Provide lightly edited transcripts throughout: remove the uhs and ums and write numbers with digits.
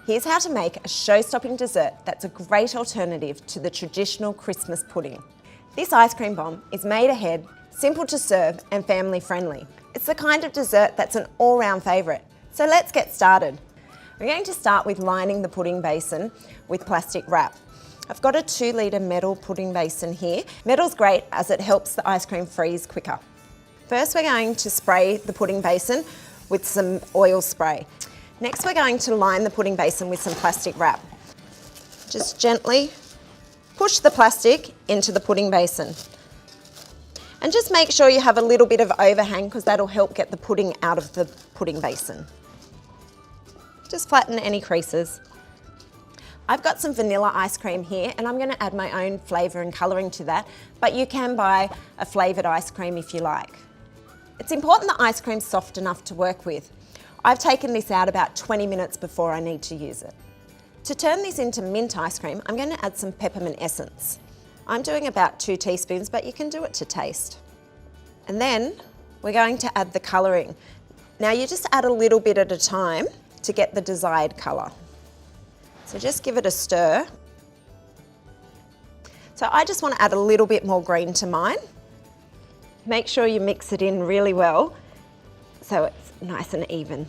Here's how to make a show-stopping dessert that's a great alternative to the traditional Christmas pudding. This ice cream bomb is made ahead, simple to serve and family friendly. It's the kind of dessert that's an all-round favourite. So let's get started. We're going to start with lining the pudding basin with plastic wrap. I've got a 2-litre metal pudding basin here. Metal's great as it helps the ice cream freeze quicker. First, we're going to spray the pudding basin with some oil spray. Next, we're going to line the pudding basin with some plastic wrap. Just gently push the plastic into the pudding basin. And just make sure you have a little bit of overhang because that'll help get the pudding out of the pudding basin. Just flatten any creases. I've got some vanilla ice cream here and I'm going to add my own flavour and colouring to that, but you can buy a flavoured ice cream if you like. It's important the ice cream's soft enough to work with. I've taken this out about 20 minutes before I need to use it. To turn this into mint ice cream, I'm going to add some peppermint essence. I'm doing about 2 teaspoons, but you can do it to taste. And then we're going to add the colouring. Now you just add a little bit at a time to get the desired colour. So just give it a stir. So I just want to add a little bit more green to mine. Make sure you mix it in really well so it's nice and even.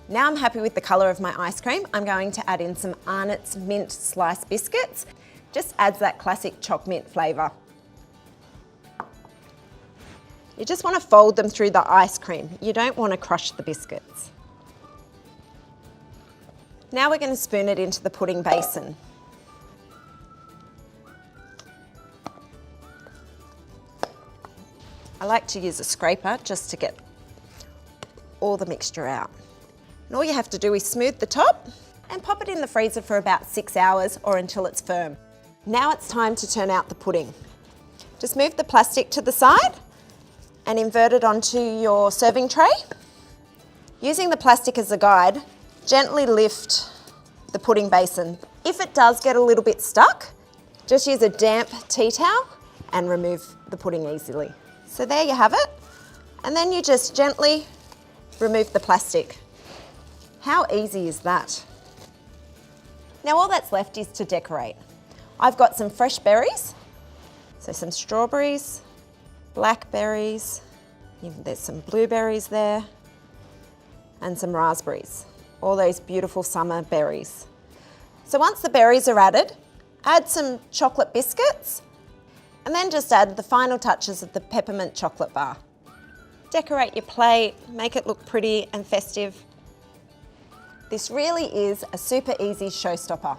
Now I'm happy with the colour of my ice cream. I'm going to add in some Arnott's mint sliced biscuits. Just adds that classic choc-mint flavour. You just want to fold them through the ice cream. You don't want to crush the biscuits. Now we're going to spoon it into the pudding basin. I like to use a scraper just to get all the mixture out. And all you have to do is smooth the top and pop it in the freezer for about 6 hours or until it's firm. Now it's time to turn out the pudding. Just move the plastic to the side and invert it onto your serving tray. Using the plastic as a guide, gently lift the pudding basin. If it does get a little bit stuck, just use a damp tea towel and remove the pudding easily. So there you have it. And then you just gently remove the plastic. How easy is that? Now all that's left is to decorate. I've got some fresh berries, so some strawberries, blackberries, there's some blueberries there, and some raspberries. All those beautiful summer berries. So once the berries are added, add some chocolate biscuits, and then just add the final touches of the peppermint chocolate bar. Decorate your plate, make it look pretty and festive. This really is a super easy showstopper.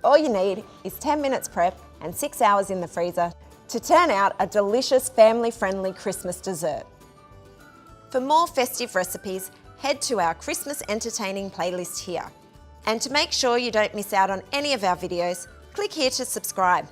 All you need is 10 minutes prep and 6 hours in the freezer to turn out a delicious family-friendly Christmas dessert. For more festive recipes, head to our Christmas entertaining playlist here. And to make sure you don't miss out on any of our videos, click here to subscribe.